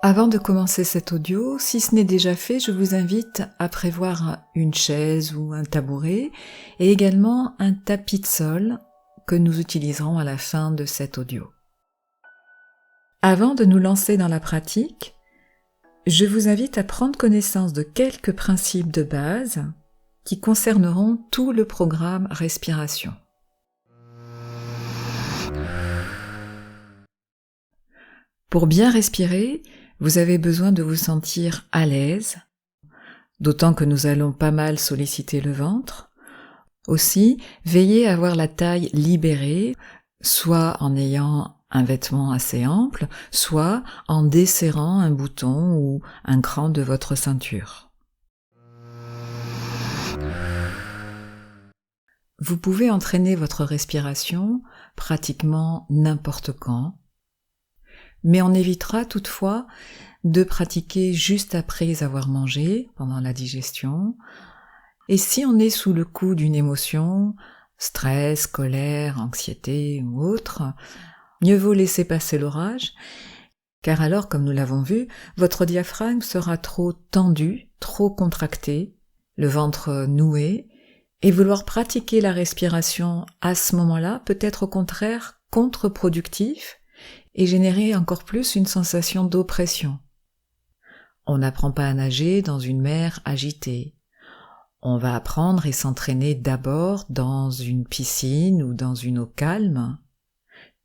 Avant de commencer cet audio, si ce n'est déjà fait, je vous invite à prévoir une chaise ou un tabouret et également un tapis de sol que nous utiliserons à la fin de cet audio. Avant de nous lancer dans la pratique, je vous invite à prendre connaissance de quelques principes de base qui concerneront tout le programme respiration. Pour bien respirer, vous avez besoin de vous sentir à l'aise, d'autant que nous allons pas mal solliciter le ventre. Aussi, veillez à avoir la taille libérée, soit en ayant un vêtement assez ample, soit en desserrant un bouton ou un cran de votre ceinture. Vous pouvez entraîner votre respiration pratiquement n'importe quand, mais on évitera toutefois de pratiquer juste après avoir mangé, pendant la digestion. Et si on est sous le coup d'une émotion, stress, colère, anxiété ou autre, mieux vaut laisser passer l'orage, car alors, comme nous l'avons vu, votre diaphragme sera trop tendu, trop contracté, le ventre noué, et vouloir pratiquer la respiration à ce moment-là peut être au contraire contre-productif et générer encore plus une sensation d'oppression. On n'apprend pas à nager dans une mer agitée. On va apprendre et s'entraîner d'abord dans une piscine ou dans une eau calme.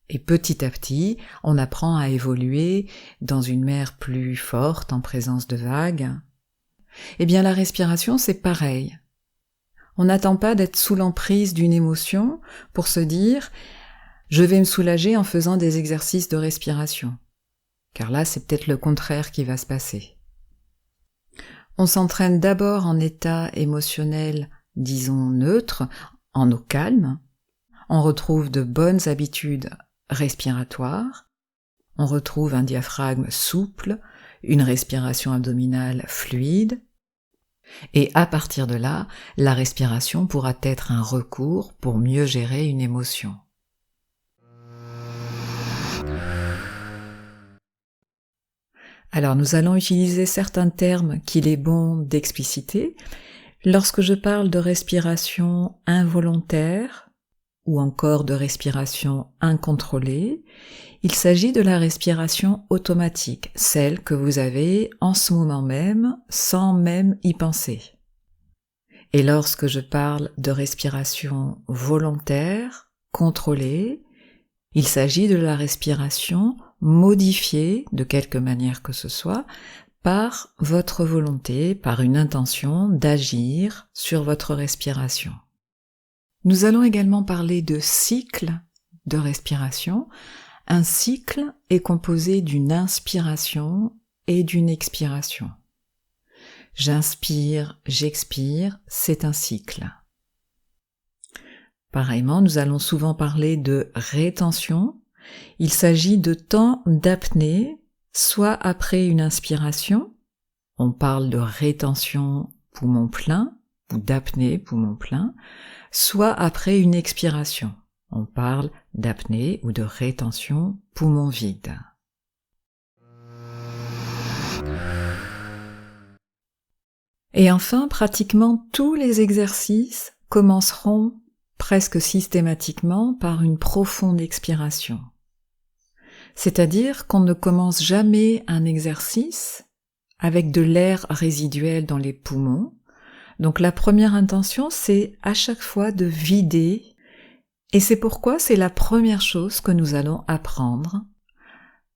Et petit à petit, on apprend à évoluer dans une mer plus forte en présence de vagues. Eh bien, la respiration, c'est pareil. On n'attend pas d'être sous l'emprise d'une émotion pour se dire « je vais me soulager en faisant des exercices de respiration ». Car là, c'est peut-être le contraire qui va se passer. On s'entraîne d'abord en état émotionnel, disons neutre, en eau calme. On retrouve de bonnes habitudes respiratoires. On retrouve un diaphragme souple, une respiration abdominale fluide. Et à partir de là, la respiration pourra être un recours pour mieux gérer une émotion. Alors nous allons utiliser certains termes qu'il est bon d'expliciter. Lorsque je parle de respiration involontaire ou encore de respiration incontrôlée, il s'agit de la respiration automatique, celle que vous avez en ce moment même sans même y penser. Et lorsque je parle de respiration volontaire, contrôlée, il s'agit de la respiration modifiée, de quelque manière que ce soit, par votre volonté, par une intention d'agir sur votre respiration. Nous allons également parler de cycle de respiration. Un cycle est composé d'une inspiration et d'une expiration. J'inspire, j'expire, c'est un cycle. Pareillement, nous allons souvent parler de rétention. Il s'agit de temps d'apnée, soit après une inspiration, on parle de rétention poumon plein, ou d'apnée poumon plein, soit après une expiration, on parle d'apnée ou de rétention poumon vide. Et enfin, pratiquement tous les exercices commenceront presque systématiquement par une profonde expiration. C'est-à-dire qu'on ne commence jamais un exercice avec de l'air résiduel dans les poumons. Donc la première intention, c'est à chaque fois de vider, et c'est pourquoi c'est la première chose que nous allons apprendre.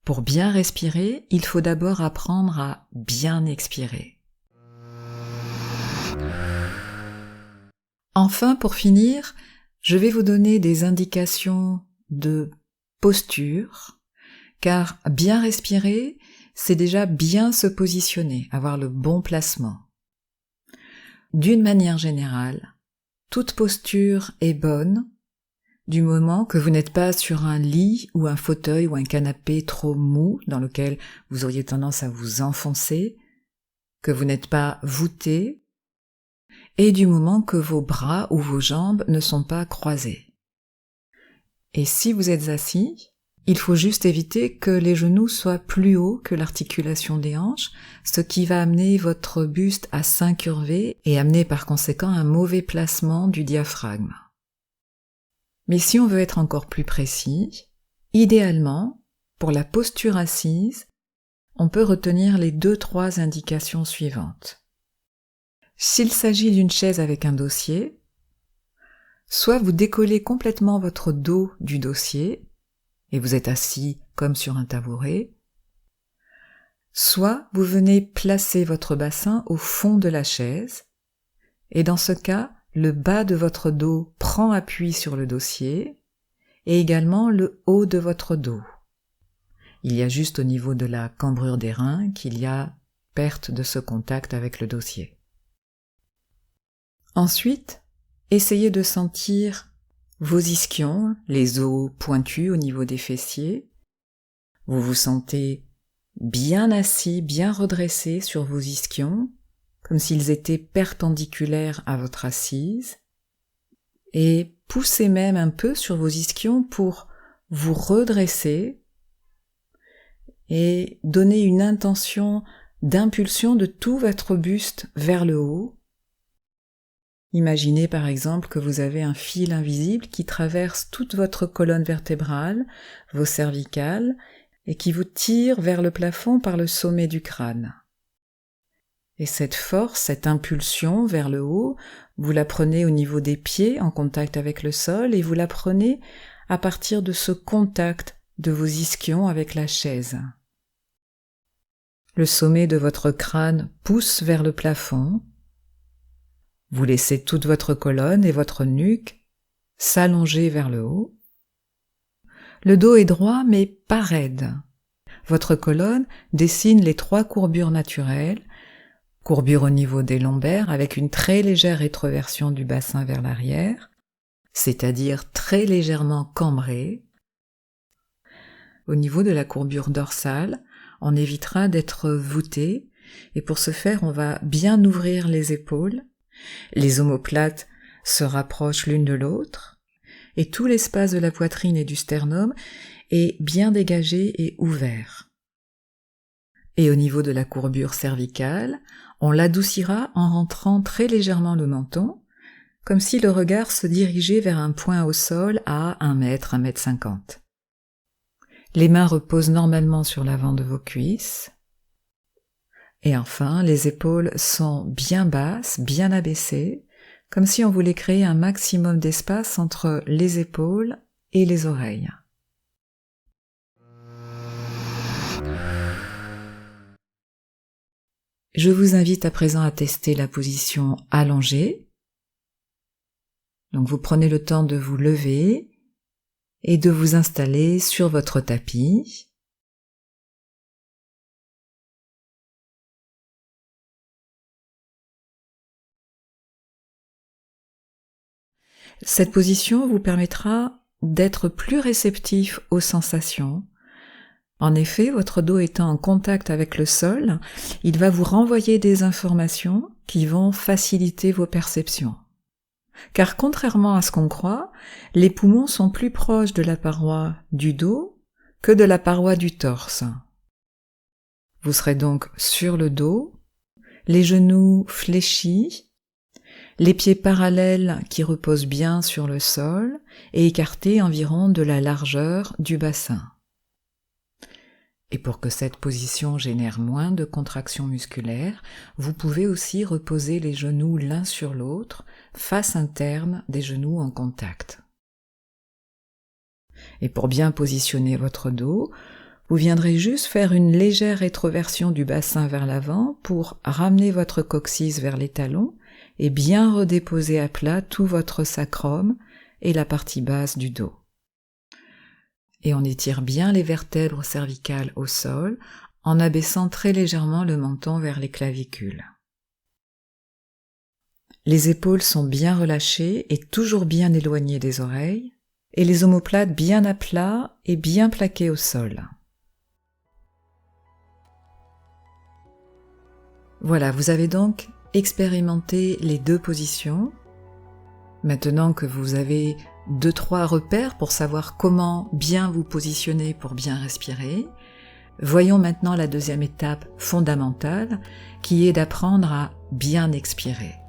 Pour bien respirer, il faut d'abord apprendre à bien expirer. Enfin, pour finir, je vais vous donner des indications de posture, car bien respirer, c'est déjà bien se positionner, avoir le bon placement. D'une manière générale, toute posture est bonne, du moment que vous n'êtes pas sur un lit ou un fauteuil ou un canapé trop mou dans lequel vous auriez tendance à vous enfoncer, que vous n'êtes pas voûté, et du moment que vos bras ou vos jambes ne sont pas croisés. Et si vous êtes assis, Il faut juste éviter que les genoux soient plus hauts que l'articulation des hanches, ce qui va amener votre buste à s'incurver et amener par conséquent un mauvais placement du diaphragme. Mais si on veut être encore plus précis, idéalement, pour la posture assise, on peut retenir les 2-3 indications suivantes. S'il s'agit d'une chaise avec un dossier, soit vous décollez complètement votre dos du dossier, et vous êtes assis comme sur un tabouret, soit vous venez placer votre bassin au fond de la chaise, et dans ce cas, le bas de votre dos prend appui sur le dossier, et également le haut de votre dos. Il y a juste au niveau de la cambrure des reins qu'il y a perte de ce contact avec le dossier. Ensuite, essayez de sentir vos ischions, les os pointus au niveau des fessiers. Vous vous sentez bien assis, bien redressé sur vos ischions, comme s'ils étaient perpendiculaires à votre assise, et poussez même un peu sur vos ischions pour vous redresser et donner une intention d'impulsion de tout votre buste vers le haut. Imaginez par exemple que vous avez un fil invisible qui traverse toute votre colonne vertébrale, vos cervicales, et qui vous tire vers le plafond par le sommet du crâne. Et cette force, cette impulsion vers le haut, vous la prenez au niveau des pieds en contact avec le sol et vous la prenez à partir de ce contact de vos ischions avec la chaise. Le sommet de votre crâne pousse vers le plafond. Vous laissez toute votre colonne et votre nuque s'allonger vers le haut. Le dos est droit mais pas raide. Votre colonne dessine les 3 courbures naturelles, courbure au niveau des lombaires avec une très légère rétroversion du bassin vers l'arrière, c'est-à-dire très légèrement cambrée. Au niveau de la courbure dorsale, on évitera d'être voûté et pour ce faire, on va bien ouvrir les épaules. Les omoplates se rapprochent l'une de l'autre et tout l'espace de la poitrine et du sternum est bien dégagé et ouvert. Et au niveau de la courbure cervicale, on l'adoucira en rentrant très légèrement le menton, comme si le regard se dirigeait vers un point au sol à 1 mètre, 1,50 m. Les mains reposent normalement sur l'avant de vos cuisses. Et enfin, les épaules sont bien basses, bien abaissées, comme si on voulait créer un maximum d'espace entre les épaules et les oreilles. Je vous invite à présent à tester la position allongée. Donc vous prenez le temps de vous lever et de vous installer sur votre tapis. Cette position vous permettra d'être plus réceptif aux sensations. En effet, votre dos étant en contact avec le sol, il va vous renvoyer des informations qui vont faciliter vos perceptions. Car contrairement à ce qu'on croit, les poumons sont plus proches de la paroi du dos que de la paroi du torse. Vous serez donc sur le dos, les genoux fléchis, les pieds parallèles qui reposent bien sur le sol et écartés environ de la largeur du bassin. Et pour que cette position génère moins de contractions musculaires, vous pouvez aussi reposer les genoux l'un sur l'autre, face interne des genoux en contact. Et pour bien positionner votre dos, vous viendrez juste faire une légère rétroversion du bassin vers l'avant pour ramener votre coccyx vers les talons et bien redéposer à plat tout votre sacrum et la partie basse du dos. Et on étire bien les vertèbres cervicales au sol en abaissant très légèrement le menton vers les clavicules. Les épaules sont bien relâchées et toujours bien éloignées des oreilles, et les omoplates bien à plat et bien plaquées au sol. Voilà, vous avez donc expérimenté les 2 positions. Maintenant que vous avez 2-3 repères pour savoir comment bien vous positionner pour bien respirer. Voyons maintenant la deuxième étape fondamentale, qui est d'apprendre à bien expirer.